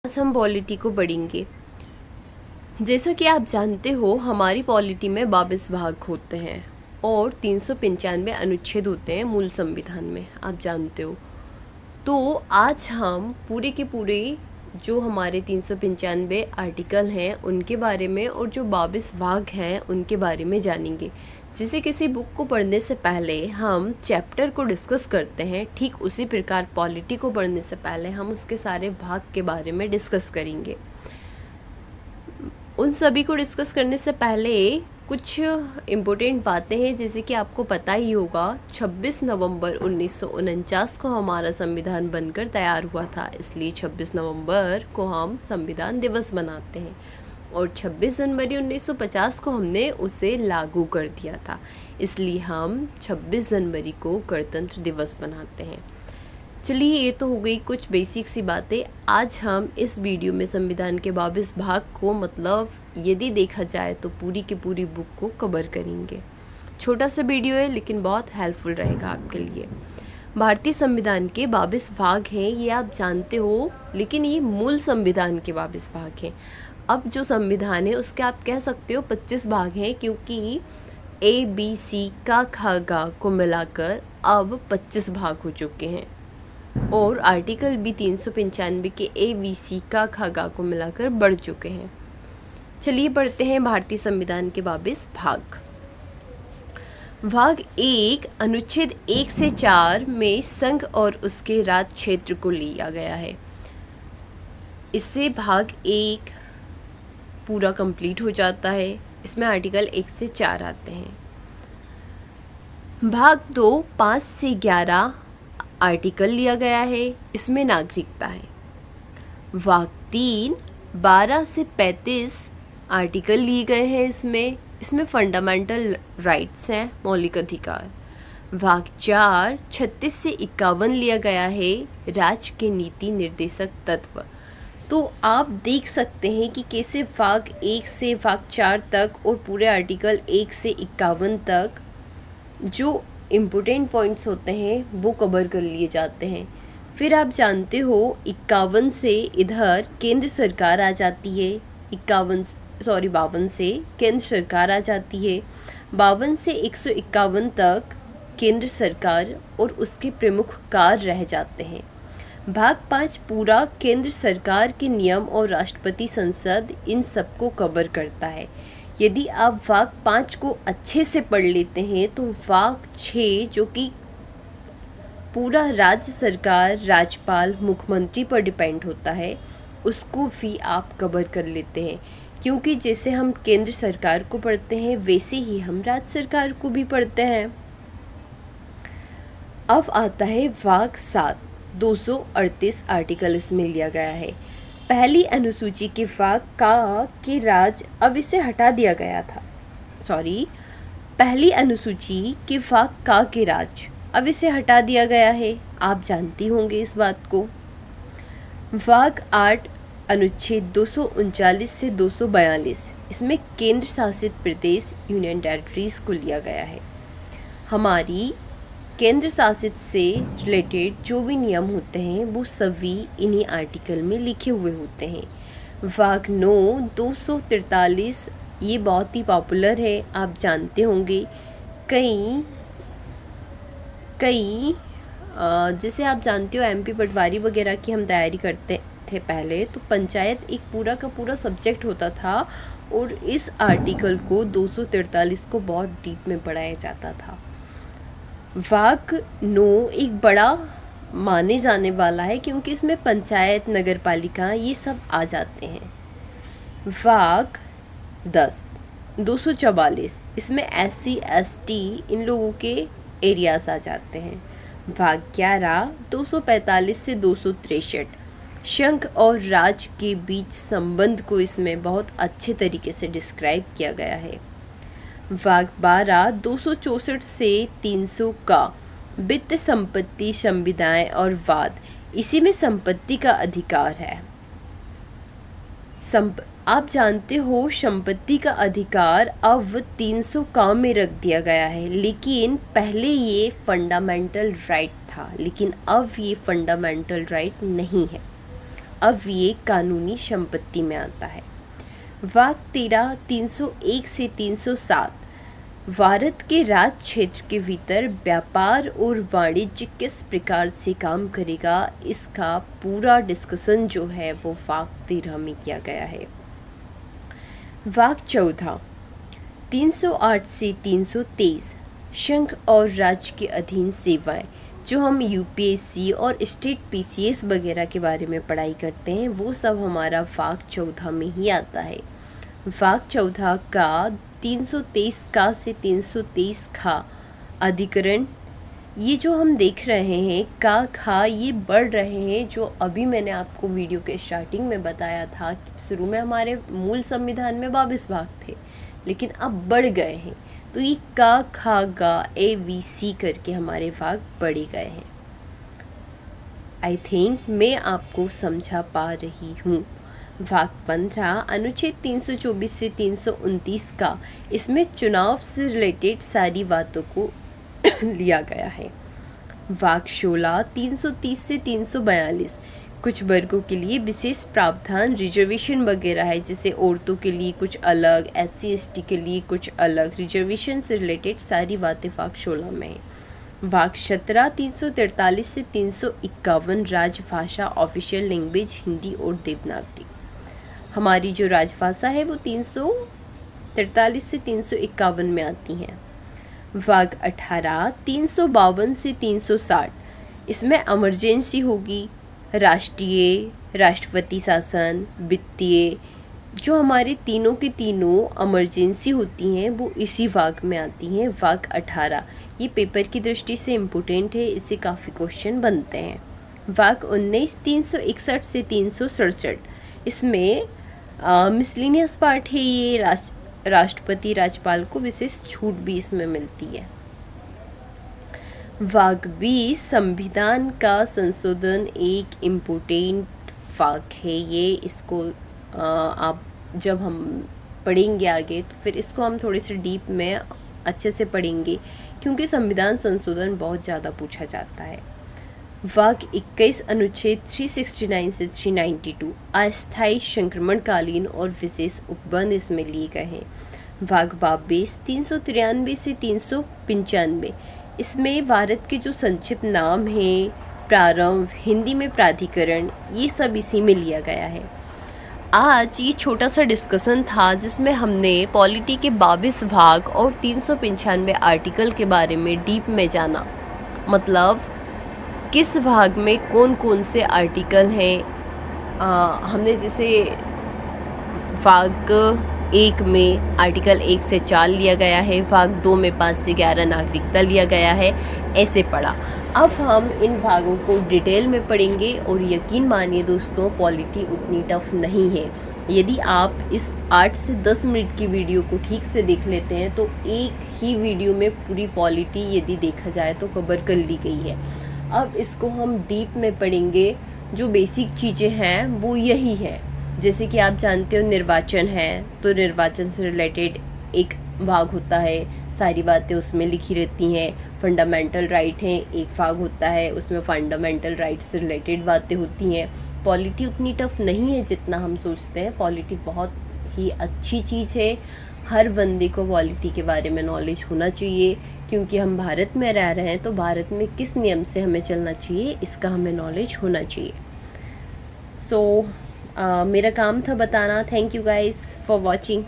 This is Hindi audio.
आज हम पॉलिटी को पढ़ेंगे। जैसा कि आप जानते हो हमारी पॉलिटी में 22 भाग होते हैं और 395 अनुच्छेद होते हैं मूल संविधान में, आप जानते हो। तो आज हम पूरे के पूरे जो हमारे 395 आर्टिकल हैं उनके बारे में और जो 22 भाग हैं उनके बारे में जानेंगे। जैसे किसी बुक को पढ़ने से पहले हम चैप्टर को डिस्कस करते हैं, ठीक उसी प्रकार पॉलिटी को पढ़ने से पहले हम उसके सारे भाग के बारे में डिस्कस करेंगे। उन सभी को डिस्कस करने से पहले कुछ इम्पोर्टेंट बातें हैं, जैसे कि आपको पता ही होगा 26 नवंबर 1949 को हमारा संविधान बनकर तैयार हुआ था, इसलिए 26 नवंबर को हम संविधान दिवस मनाते हैं और 26 जनवरी 1950 को हमने उसे लागू कर दिया था, इसलिए हम 26 जनवरी को गणतंत्र दिवस मनाते हैं। चलिए, ये तो हो गई कुछ बेसिक सी बातें। आज हम इस वीडियो में संविधान के 22 भाग को मतलब यदि देखा जाए तो पूरी की पूरी बुक को कवर करेंगे। छोटा सा वीडियो है लेकिन बहुत हेल्पफुल रहेगा आपके लिए। भारतीय संविधान के 22 भाग हैं, ये आप जानते हो, लेकिन ये मूल संविधान के 22 भाग हैं। अब जो संविधान है उसके आप कह सकते हो 25 भाग हैं, क्योंकि ABC का खा गा को मिलाकर अब 25 भाग हो चुके हैं और आर्टिकल भी 395 के ABC का खा गा को मिलाकर बढ़ चुके हैं। चलिए पढ़ते हैं भारतीय संविधान के 22 भाग। भाग 1 अनुच्छेद 1 से 4 में संघ और उसके राज्य क्षेत्र को लिया गया है। इससे भाग 1 पूरा कंप्लीट हो जाता है। इसमें आर्टिकल 1 से 4 आते हैं। भाग 2 5 से 11 आर्टिकल लिया गया है, इसमें नागरिकता है। भाग 3 12 से 35 आर्टिकल लिए गए हैं, इसमें फंडामेंटल राइट्स हैं, मौलिक अधिकार। भाग 4 36 से 51 लिया गया है, राज्य के नीति निर्देशक तत्व। तो आप देख सकते हैं कि कैसे भाग 1 से भाग 4 तक और पूरे आर्टिकल 1 से 51 तक जो इम्पोर्टेंट पॉइंट्स होते हैं वो कवर कर लिए जाते हैं। फिर आप जानते हो 51 से इधर केंद्र सरकार आ जाती है, 52 से केंद्र सरकार आ जाती है। 52 से 151 तक केंद्र सरकार और उसके प्रमुख कार्य रह जाते हैं। भाग 5 पूरा केंद्र सरकार के नियम और राष्ट्रपति संसद इन सबको कवर करता है। यदि आप भाग 5 को अच्छे से पढ़ लेते हैं तो भाग 6 जो कि पूरा राज्य सरकार, राज्यपाल, मुख्यमंत्री पर डिपेंड होता है, उसको भी आप कवर कर लेते हैं, क्योंकि जैसे हम केंद्र सरकार को पढ़ते हैं वैसे ही हम राज्य सरकार को भी पढ़ते हैं। अब आता है भाग 7 238 आर्टिकल इसमें लिया गया है। पहली अनुसूची के भाग का के राज्य अब इसे हटा दिया गया था। पहली अनुसूची के भाग का के राज्य अब इसे हटा दिया गया है, आप जानती होंगे इस बात को। भाग 8 अनुच्छेद 239 से 242 इसमें केंद्र शासित प्रदेश यूनियन टेरिटरीज को लिया गया है। हमारी केंद्र शासित से रिलेटेड जो भी नियम होते हैं वो सभी इन्हीं आर्टिकल में लिखे हुए होते हैं। भाग 9 243 ये बहुत ही पॉपुलर है, आप जानते होंगे। कई जैसे आप जानते हो MP पटवारी वगैरह की हम तैयारी करते थे पहले, तो पंचायत एक पूरा का पूरा सब्जेक्ट होता था और इस आर्टिकल को 243 को बहुत डीप में पढ़ाया जाता था। भाग 9 एक बड़ा माने जाने वाला है क्योंकि इसमें पंचायत, नगर पालिका ये सब आ जाते हैं। भाग 10 244 इसमें SC ST इन लोगों के एरियाज आ जाते हैं। भाग 11 245 से 263 संघ और राज्य के बीच संबंध को इसमें बहुत अच्छे तरीके से डिस्क्राइब किया गया है। भाग 12 264 से 300 का वित्त, संपत्ति, संविदाएं और वाद, इसी में संपत्ति का अधिकार है। आप जानते हो संपत्ति का अधिकार अब 300 का में रख दिया गया है, लेकिन पहले ये फंडामेंटल राइट था, लेकिन अब ये फंडामेंटल राइट नहीं है। अब ये कानूनी संपत्ति में आता है। वाक 13 301 से 307 भारत के राज क्षेत्र के भीतर व्यापार और वाणिज्य किस प्रकार से काम करेगा, इसका पूरा डिस्कशन जो है वो वाक 13 में किया गया है। वाक 14 308 से 323 संघ और राज्य के अधीन सेवाएं, जो हम यूपीएससी और स्टेट पीसीएस वगैरह के बारे में पढ़ाई करते हैं, वो सब हमारा वाक 14 में ही आता है। वाक 14 का 323 का से 323 खा अधिकरण, ये जो हम देख रहे हैं का खा, ये बढ़ रहे हैं। जो अभी मैंने आपको वीडियो के स्टार्टिंग में बताया था कि शुरू में हमारे मूल संविधान में 22 भाग थे, लेकिन अब बढ़ गए हैं। तो ये का खा गा ABC करके हमारे भाग बढ़े गए हैं। आई थिंक मैं आपको समझा पा रही हूँ। भाग 15 अनुच्छेद 324 से 329 का, इसमें चुनाव से रिलेटेड सारी बातों को लिया गया है। भाग 16 330 से 342 कुछ वर्गों के लिए विशेष प्रावधान, रिजर्वेशन वगैरह है, जैसे औरतों के लिए कुछ अलग, SC ST के लिए कुछ अलग, रिजर्वेशन से रिलेटेड सारी बातें भाग 16 में है। भाग 17 343 से 351 राजभाषा, ऑफिशियल लैंग्वेज हिंदी और देवनागरी। हमारी जो राजभाषा है वो 343 से 351 में आती हैं। भाग 18 352 से 360, इसमें इमरजेंसी होगी, राष्ट्रीय, राष्ट्रपति शासन, वित्तीय, जो हमारे तीनों की तीनों इमरजेंसी होती हैं वो इसी भाग में आती हैं। भाग 18 ये पेपर की दृष्टि से इम्पोर्टेंट है, इससे काफ़ी क्वेश्चन बनते हैं। भाग 19 361 से 367, इसमें मिसलिनियस पार्ट है, ये राष्ट्रपति राज्यपाल को विशेष छूट भी इसमें मिलती है। भाग 20 संविधान का संशोधन, एक इम्पोर्टेंट भाग है ये। इसको आप जब हम पढ़ेंगे आगे तो फिर इसको हम थोड़े से डीप में अच्छे से पढ़ेंगे, क्योंकि संविधान संशोधन बहुत ज़्यादा पूछा जाता है। भाग 21 अनुच्छेद 369 से 392 अस्थायी संक्रमणकालीन और विशेष उपबंध इसमें लिए गए हैं। भाग 22 393 से 395, इसमें भारत के जो संक्षिप्त नाम हैं, प्रारंभ, हिंदी में प्राधिकरण, ये सब इसी में लिया गया है। आज ये छोटा सा डिस्कशन था जिसमें हमने पॉलिटी के 22 भाग और 395 आर्टिकल के बारे में डीप में जाना। मतलब किस भाग में कौन कौन से आर्टिकल हैं। हमने जैसे भाग 1 में आर्टिकल 1 से 4 लिया गया है, भाग 2 में 5 से 11 नागरिकता लिया गया है, ऐसे पढ़ा। अब हम इन भागों को डिटेल में पढ़ेंगे और यकीन मानिए दोस्तों, पॉलिटी उतनी टफ नहीं है। यदि आप इस 8 से 10 मिनट की वीडियो को ठीक से देख लेते हैं तो एक ही वीडियो में पूरी पॉलिटी यदि देखा जाए तो कवर कर ली गई है। अब इसको हम डीप में पढ़ेंगे। जो बेसिक चीज़ें हैं वो यही है, जैसे कि आप जानते हो निर्वाचन है, तो निर्वाचन से रिलेटेड एक भाग होता है, सारी बातें उसमें लिखी रहती हैं। फंडामेंटल राइट है, एक भाग होता है, उसमें फंडामेंटल राइट से रिलेटेड बातें होती हैं। पॉलिटी उतनी टफ नहीं है जितना हम सोचते हैं। पॉलिटी बहुत ही अच्छी चीज़ है, हर बंदे को पॉलिटी के बारे में नॉलेज होना चाहिए, क्योंकि हम भारत में रह रहे हैं तो भारत में किस नियम से हमें चलना चाहिए इसका हमें नॉलेज होना चाहिए। सो मेरा काम था बताना। Thank you guys for watching.